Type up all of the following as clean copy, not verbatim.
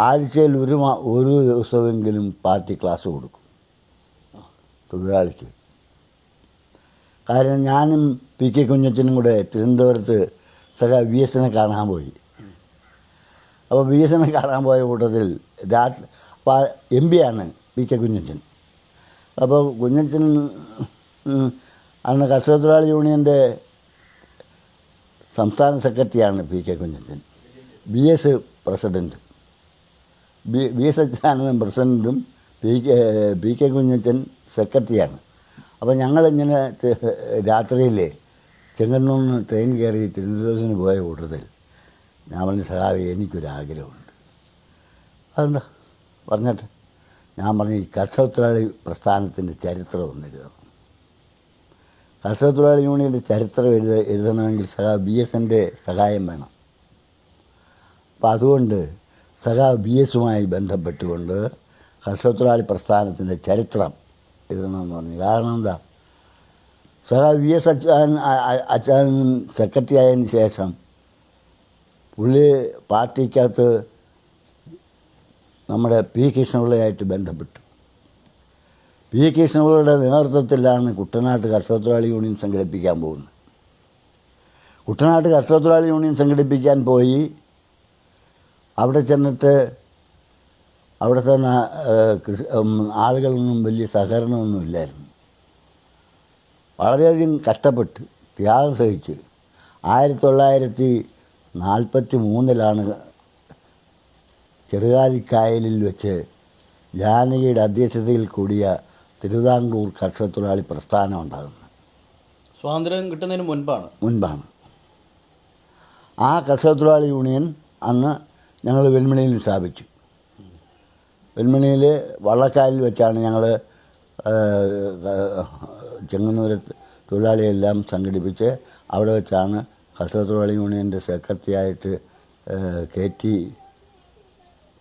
ആഴ്ചയിൽ ഒരു ദിവസമെങ്കിലും പാർട്ടി ക്ലാസ് കൊടുക്കും തൊഴിലാളിക്ക്. കാരണം ഞാനും പി കെ കുഞ്ഞച്ചനും കൂടെ തിരുവനന്തപുരത്ത് വി എസിനെ കാണാൻ പോയി. അപ്പോൾ വി എസിനെ കാണാൻ പോയ കൂട്ടത്തിൽ അപ്പോൾ എം പി ആണ് പി കെ കുഞ്ഞച്ചൻ. അപ്പോൾ കുഞ്ഞച്ചൻ അന്ന് കർഷക തൊഴിലാളി യൂണിയൻ്റെ സംസ്ഥാന സെക്രട്ടറിയാണ് P K Kunjachan. V S president, V S Achuthanandan പ്രസിഡൻറ്റും പി കെ കുഞ്ഞച്ചൻ സെക്രട്ടറിയാണ്. അപ്പോൾ ഞങ്ങളിങ്ങനെ രാത്രിയിൽ ചെങ്ങന്നൂരിൽ നിന്ന് ട്രെയിൻ കയറി തിരുവനന്തപുരത്തിന് പോയ കൂട്ടത്തിൽ ഞാൻ പറഞ്ഞ സഹാബി എനിക്കൊരാഗ്രഹമുണ്ട്. അതെന്താ പറഞ്ഞിട്ട് ഞാൻ പറഞ്ഞു, ഈ കർഷക തൊഴിലാളി പ്രസ്ഥാനത്തിൻ്റെ ചരിത്രം ഒന്ന് എഴുതണം. കർഷക തൊഴിലാളി യൂണിയൻ്റെ ചരിത്രം എഴുതണമെങ്കിൽ ബി എസിൻ്റെ സഹായം വേണം. അപ്പോൾ അതുകൊണ്ട് ബി എസുമായി ബന്ധപ്പെട്ടുകൊണ്ട് കർഷക തൊഴിലാളി പ്രസ്ഥാനത്തിൻ്റെ ചരിത്രം എഴുതണമെന്ന് പറഞ്ഞു. കാരണം എന്താ, വി എസ് അച്യുതാനന്ദൻ സെക്രട്ടറി ആയതിനു ശേഷം പുള്ളി പാർട്ടിക്കകത്ത് നമ്മുടെ പി കൃഷ്ണപിള്ളയായിട്ട് ബന്ധപ്പെട്ടു. പി കൃഷ്ണപിള്ളയുടെ നേതൃത്വത്തിലാണ് കുട്ടനാട്ട് കർഷക തൊഴിലാളി യൂണിയൻ സംഘടിപ്പിക്കാൻ പോകുന്നത്. കുട്ടനാട്ട് കർഷക തൊഴിലാളി യൂണിയൻ സംഘടിപ്പിക്കാൻ പോയി. അവിടെ ചെന്നിട്ട് അവിടുത്തെ ആളുകളൊന്നും വലിയ സഹകരണമൊന്നും ഇല്ലായിരുന്നു. വളരെയധികം കഷ്ടപ്പെട്ട് ത്യാഗം സഹിച്ച് 1943 ചെറുകാലിക്കായലിൽ വെച്ച് ജാനകിയുടെ അധ്യക്ഷതയിൽ കൂടിയ തിരുവിതാംകൂർ കർഷക തൊഴിലാളി പ്രസ്ഥാനം ഉണ്ടാകുന്നത്. സ്വാതന്ത്ര്യം കിട്ടുന്നതിന് മുൻപാണ്. ആ കർഷക തൊഴിലാളി യൂണിയൻ അന്ന് ഞങ്ങൾ വെൽമണിയിൽ സ്ഥാപിച്ചു. വെൽമണിയിൽ വള്ളക്കാലിൽ വെച്ചാണ് ഞങ്ങൾ ചെങ്ങന്നൂർ തൊഴിലാളിയെല്ലാം സംഘടിപ്പിച്ച് അവിടെ വെച്ചാണ് കർഷക തൊഴിലാളി യൂണിയൻ്റെ സെക്രട്ടറിയായിട്ട് കെ ടി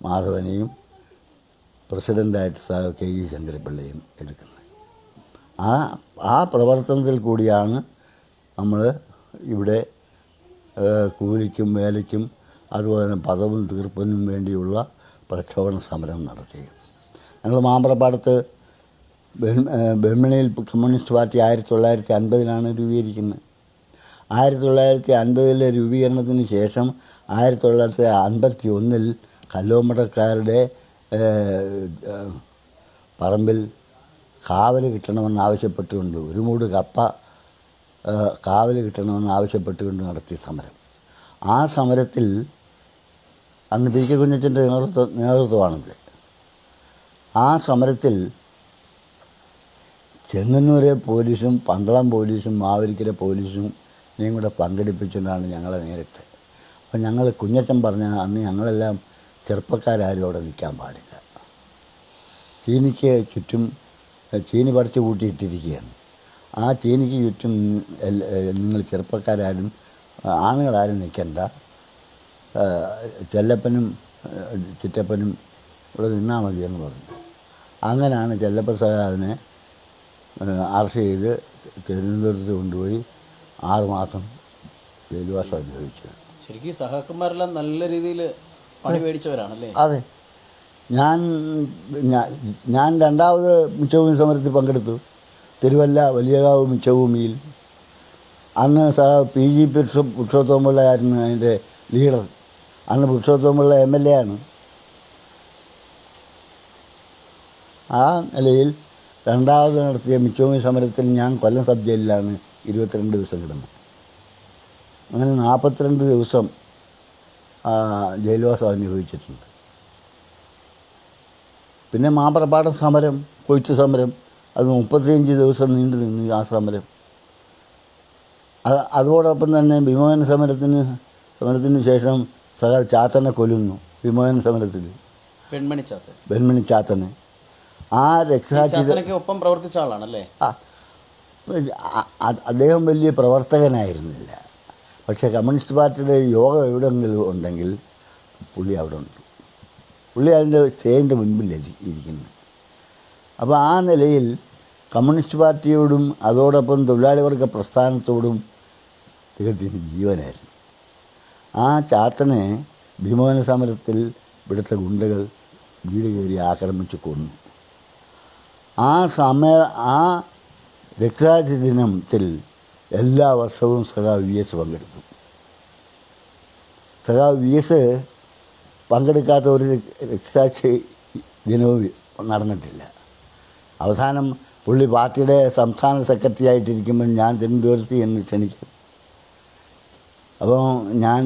മാധവനെയും പ്രസിഡൻ്റായിട്ട് കെ ഇ ശങ്കരപ്പിള്ളയും എടുക്കുന്നത്. ആ പ്രവർത്തനത്തിൽ കൂടിയാണ് നമ്മൾ ഇവിടെ കൂലിക്കും വേലയ്ക്കും അതുപോലെ തന്നെ പദവും തീർപ്പിനും വേണ്ടിയുള്ള പ്രക്ഷോഭണ സമരം നടത്തിയത്. ഞങ്ങൾ മാമ്പ്രപ്പാടത്ത് വെൽമണിയിൽ കമ്മ്യൂണിസ്റ്റ് പാർട്ടി 1950 രൂപീകരിക്കുന്നത്. 1950 രൂപീകരണത്തിന് ശേഷം 1951 കല്ലോമടക്കാരുടെ പറമ്പിൽ കാവൽ കിട്ടണമെന്ന് ആവശ്യപ്പെട്ടുകൊണ്ട്, ഒരു മൂട് കപ്പ കാവൽ കിട്ടണമെന്ന് ആവശ്യപ്പെട്ടുകൊണ്ട് നടത്തിയ സമരം. ആ സമരത്തിൽ അന്ന് പി കെ കുഞ്ഞച്ചൻ്റെ നേതൃത്വമാണിത്. ആ സമരത്തിൽ ചെങ്ങന്നൂരെ പോലീസും പന്തളം പോലീസും മാവേലിക്കര പോലീസും ഇനിയും കൂടെ പങ്കെടുപ്പിച്ചുകൊണ്ടാണ് ഞങ്ങളെ നേരിട്ട്. അപ്പോൾ ഞങ്ങൾ കുഞ്ഞച്ചൻ പറഞ്ഞ അന്ന് ഞങ്ങളെല്ലാം ചെറുപ്പക്കാരും അവിടെ നിൽക്കാൻ പാടില്ല. ചീനിക്ക് ചുറ്റും ചീനി പറിച്ച് കൂട്ടിയിട്ടിരിക്കുകയാണ്. ആ ചീനിക്ക് ചുറ്റും നിങ്ങൾ ചെറുപ്പക്കാരും ആണുങ്ങളാരും നിൽക്കണ്ട, ചെല്ലപ്പനും ചിറ്റപ്പനും ഇവിടെ നിന്നാൽ മതിയെന്ന് പറഞ്ഞു. അങ്ങനെയാണ് ചെല്ലപ്പ സഹാവിനെ അറസ്റ്റ് ചെയ്ത് തിരുവനന്തപുരത്ത് കൊണ്ടുപോയി 6 മാസം ജയിൽവാസം അനുഭവിച്ചു. ശരിക്കും സഹാക്കന്മാരെല്ലാം നല്ല രീതിയിൽ പണി മേടിച്ചവരാണല്ലേ? അതെ. ഞാൻ രണ്ടാമത് മിച്ചഭൂമി സമരത്തിൽ പങ്കെടുത്തു. തിരുവല്ല വലിയകാവ് മിച്ചഭൂമിയിൽ. അന്ന് പി ജി പുരുഷോത്തമപിള്ളയായിരുന്നു അതിൻ്റെ ലീഡർ. അന്ന് പുരുഷോത്തമപിള്ള MLA ആണ്. ആ നിലയിൽ രണ്ടാമത് നടത്തിയ മിച്ചഭൂമി സമരത്തിൽ ഞാൻ കൊല്ലം സബ് ജയിലിലാണ് 22 ദിവസം കിടന്നത്. അങ്ങനെ 42 ദിവസം ജയിൽവാസം അനുഭവിച്ചിട്ടുണ്ട്. പിന്നെ മാമ്പ്രപ്പാടം സമരം, കൊയ്ത്ത് സമരം, അത് 35 ദിവസം നീണ്ടു നിന്നു ആ സമരം. അതോടൊപ്പം തന്നെ വിമോചന സമരത്തിന് ശേഷം ചാത്തനെ കൊല്ലുന്നു. വിമോചന സമരത്തിൽ വെൺമണി ചാത്തനെ. ആ രക്ഷാചിത ഒപ്പം പ്രവർത്തിച്ച ആളാണല്ലേ? അദ്ദേഹം വലിയ പ്രവർത്തകനായിരുന്നില്ല. പക്ഷേ കമ്മ്യൂണിസ്റ്റ് പാർട്ടിയുടെ യോഗം എവിടെയെങ്കിലും ഉണ്ടെങ്കിൽ പുള്ളി അവിടെ ഉണ്ട്. പുള്ളി അതിൻ്റെ സ്റ്റേജിൻ്റെ മുൻപിൽ ഇരിക്കുന്നത്. അപ്പോൾ ആ നിലയിൽ കമ്മ്യൂണിസ്റ്റ് പാർട്ടിയോടും അതോടൊപ്പം തൊഴിലാളി വർഗ പ്രസ്ഥാനത്തോടും തികച്ചും ജീവനായിരുന്നു. ആ ചാത്തനെ വിമോചന സമരത്തിൽ ഇവിടുത്തെ ഗുണ്ടകൾ വീട് കയറി ആക്രമിച്ച് കൊന്നു. ആ രക്തസാക്ഷി ദിനത്തിൽ എല്ലാ വർഷവും സഖാവ് VS പങ്കെടുക്കും. സഖാവ് VS പങ്കെടുക്കാത്ത ഒരു രക്തസാക്ഷി ദിനവും നടന്നിട്ടില്ല. അവസാനം പുള്ളി പാർട്ടിയുടെ സംസ്ഥാന സെക്രട്ടറി ആയിട്ടിരിക്കുമ്പോൾ ഞാൻ തിരുവനന്തപുരത്ത് എന്ന് ക്ഷണിക്കും. അപ്പോൾ ഞാൻ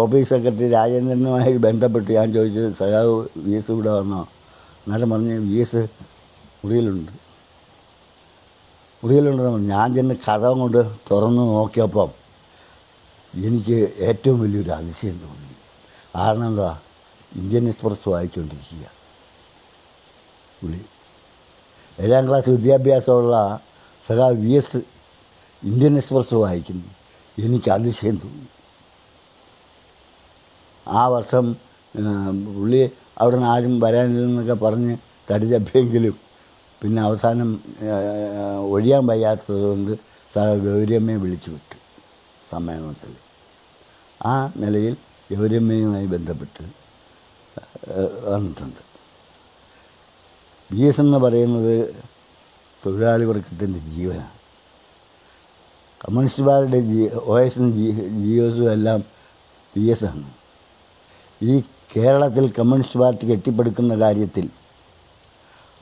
ഓഫീസ് സെക്രട്ടറി രാജേന്ദ്രനുമായി ബന്ധപ്പെട്ട് ഞാൻ ചോദിച്ചത് സഖാവ് VS ഇവിടെ വന്നോ? എന്നാലും പറഞ്ഞ് VS മുറിയിലുണ്ടെന്ന് പറഞ്ഞു. ഞാൻ ചെന്ന് കഥ കൊണ്ട് തുറന്ന് നോക്കിയപ്പം എനിക്ക് ഏറ്റവും വലിയൊരു അതിശയം തോന്നി. കാരണം എന്താ, ഇന്ത്യൻ എക്സ്പ്രസ് വായിച്ചുകൊണ്ടിരിക്കുക പുള്ളി. 7ാം ക്ലാസ് വിദ്യാഭ്യാസമുള്ള സഖാവ് VS ഇന്ത്യൻ എക്സ്പ്രസ് വായിക്കുന്നു. എനിക്ക് അതിശയം തോന്നി. ആ വർഷം പുള്ളി അവിടെ നിന്ന് ആരും വരാനില്ലെന്നൊക്കെ പറഞ്ഞ് തടിതപ്പിയെങ്കിലും പിന്നെ അവസാനം ഒഴിയാൻ വയ്യാത്തത് കൊണ്ട് ഗൗരിയമ്മയെ വിളിച്ചു വിട്ടു സമ്മേളനത്തിൽ. ആ നിലയിൽ ഗൗരിയമ്മയുമായി ബന്ധപ്പെട്ട് വന്നിട്ടുണ്ട്. VS എന്ന് പറയുന്നത് തൊഴിലാളി വർഗത്തിൻ്റെ ജീവനാണ്. കമ്മ്യൂണിസ്റ്റുകാരുടെ OSനും GOSും എല്ലാം VS ആണ്. ഈ കേരളത്തിൽ കമ്മ്യൂണിസ്റ്റ് പാർട്ടി കെട്ടിപ്പടുക്കുന്ന കാര്യത്തിൽ,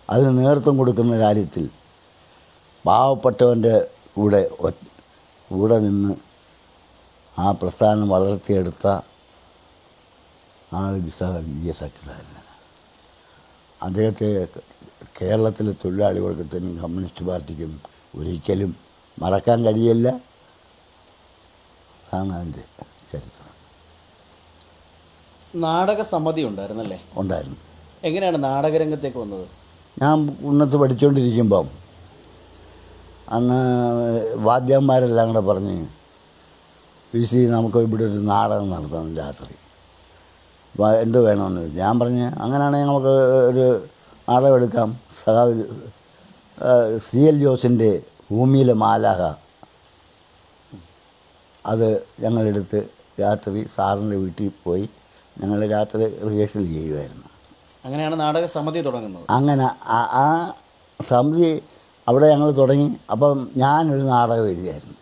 അതിന് നേതൃത്വം കൊടുക്കുന്ന കാര്യത്തിൽ പാവപ്പെട്ടവൻ്റെ കൂടെ നിന്ന് ആ പ്രസ്ഥാനം വളർത്തിയെടുത്ത VS അച്യുതാനന്ദൻ. അദ്ദേഹത്തെ കേരളത്തിലെ തൊഴിലാളി വർഗത്തിനും കമ്മ്യൂണിസ്റ്റ് പാർട്ടിക്കും ഒരിക്കലും മറക്കാൻ കഴിയില്ല. അതാണ് അതിൻ്റെ ചരിത്രം. നാടക സമിതി ഉണ്ടായിരുന്നല്ലേ? ഉണ്ടായിരുന്നു. എങ്ങനെയാണ് നാടകരംഗത്തേക്ക് വന്നത്? ഞാൻ ഉന്നത്ത് പഠിച്ചുകൊണ്ടിരിക്കുമ്പം അന്ന് വാദ്യന്മാരെല്ലാം കൂടെ പറഞ്ഞ് PC നമുക്ക് ഇവിടെ ഒരു നാടകം നടത്തണം രാത്രി, എന്ത് വേണമെന്ന് ചോദിച്ചു. ഞാൻ പറഞ്ഞ് അങ്ങനെയാണെങ്കിൽ നമുക്ക് ഒരു നാടകം എടുക്കാം. സഖാവ് CL ജോസിൻ്റെ ഭൂമിയിലെ മാലാഖ അത് ഞങ്ങളെടുത്ത് രാത്രി സാറിൻ്റെ വീട്ടിൽ പോയി ഞങ്ങൾ രാത്രി റിഹേഴ്സൽ ചെയ്യുമായിരുന്നു. അങ്ങനെയാണ് നാടക സമിതി തുടങ്ങുന്നത്. അങ്ങനെ ആ സമിതി അവിടെ ഞങ്ങൾ തുടങ്ങി. അപ്പം ഞാനൊരു നാടകം എഴുതിയായിരുന്നു.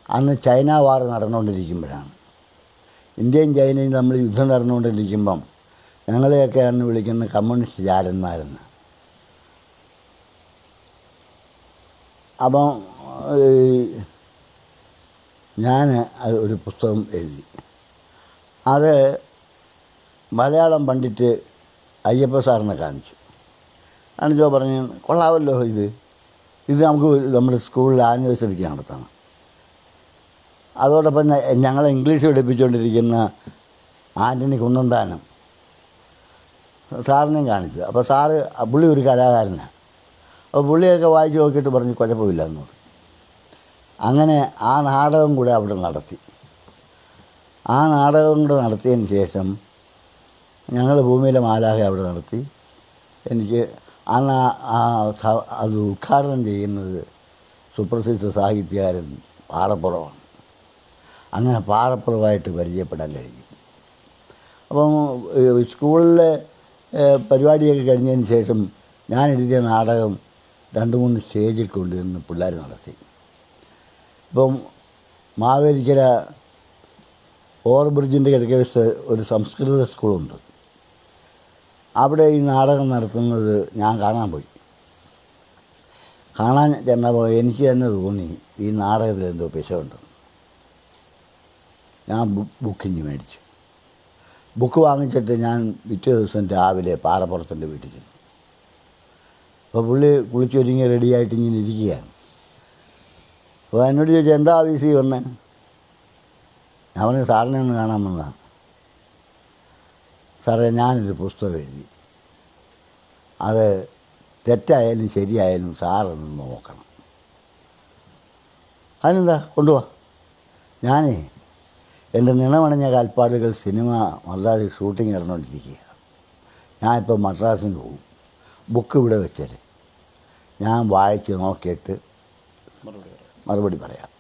അന്ന് ചൈന വാർ നടന്നുകൊണ്ടിരിക്കുമ്പോഴാണ്, ഇന്ത്യയും ചൈനയും തമ്മിൽ യുദ്ധം നടന്നുകൊണ്ടിരിക്കുമ്പം ഞങ്ങളെയൊക്കെ അന്ന് വിളിക്കുന്ന കമ്മ്യൂണിസ്റ്റ് ചാരന്മാരെന്ന്. അപ്പം ഞാൻ ഒരു പുസ്തകം എഴുതി. അത് മലയാളം പണ്ഡിറ്റ് അയ്യപ്പ സാറിനെ കാണിച്ചപ്പോൾ പറഞ്ഞ് കൊള്ളാമല്ലോ, ഇത് നമുക്ക് നമ്മുടെ സ്കൂളിൽ ആനിവേഴ്സറിക്ക് നടത്തണം. അതോടൊപ്പം ഞങ്ങളെ ഇംഗ്ലീഷ് പഠിപ്പിച്ചുകൊണ്ടിരിക്കുന്ന ആൻ്റണി കുന്നന്താനം സാറിനെയും കാണിച്ചു. അപ്പോൾ സാറ് പുള്ളി ഒരു കലാകാരനാണ്. അപ്പോൾ പുള്ളിയൊക്കെ വായിച്ച് നോക്കിയിട്ട് പറഞ്ഞ് കുഴപ്പമില്ല എന്ന് പറഞ്ഞു. അങ്ങനെ ആ നാടകം കൂടെ അവിടെ നടത്തി. ആ നാടകം കൂടെ നടത്തിയതിന് ശേഷം ഞങ്ങൾ ഭൂമിയിലെ മാലാഖ അവിടെ നടത്തി. എനിക്ക് അന്ന് അത് ഉദ്ഘാടനം ചെയ്യുന്നത് സുപ്രസിദ്ധ സാഹിത്യകാരൻ പാറപ്പുറമാണ്. അങ്ങനെ പാറപ്പുറമായിട്ട് പരിചയപ്പെടാൻ കഴിഞ്ഞു. അപ്പം സ്കൂളിലെ പരിപാടിയൊക്കെ കഴിഞ്ഞതിന് ശേഷം ഞാൻ എഴുതിയ നാടകം 2-3 സ്റ്റേജിൽ കൊണ്ടുവന്ന് പിള്ളേർ നടത്തി. ഇപ്പം മാവേലിക്കര ഓവർബ്രിഡ്ജിൻ്റെ കിഴക്കേ വശത്ത് ഒരു സംസ്കൃത സ്കൂളുണ്ട്. അവിടെ ഈ നാടകം നടത്തുന്നത് ഞാൻ കാണാൻ പോയി. കാണാൻ ചെന്നപ്പോൾ എനിക്ക് തന്നെ തോന്നി ഈ നാടകത്തിൽ എന്തോ പിശകുണ്ടെന്ന്. ഞാൻ ബുക്കിഞ്ഞ് മേടിച്ചു. ബുക്ക് വാങ്ങിച്ചിട്ട് ഞാൻ പിറ്റേ ദിവസം രാവിലെ പാറപ്പുറത്തിൻ്റെ വീട്ടിൽ ചെന്നു. അപ്പോൾ പുള്ളി കുളിച്ചൊരുങ്ങി റെഡിയായിട്ട് ഇങ്ങനെ ഇരിക്കുകയാണ്. അപ്പോൾ എന്നോട് ചോദിച്ചു, എന്താ VC വന്നേ? ഞാൻ പറഞ്ഞു, സാറിനെ ഒന്ന് കാണാൻ വന്നതാണ്. സാറേ, ഞാനൊരു പുസ്തകം എഴുതി, അത് തെറ്റായാലും ശരിയായാലും സാറൊന്ന് നോക്കണം. അതിനെന്താ, കൊണ്ടുപോവാ. ഞാനേ എൻ്റെ നിണമണഞ്ഞ കാൽപ്പാടുകൾ സിനിമ മദ്രാസിൽ ഷൂട്ടിങ് നടന്നുകൊണ്ടിരിക്കുകയാണ്. ഞാനിപ്പോൾ മദ്രാസിന് പോകും. ബുക്ക് ഇവിടെ വെച്ചത് ഞാൻ വായിച്ച് നോക്കിയിട്ട് മറുപടി പറയാം.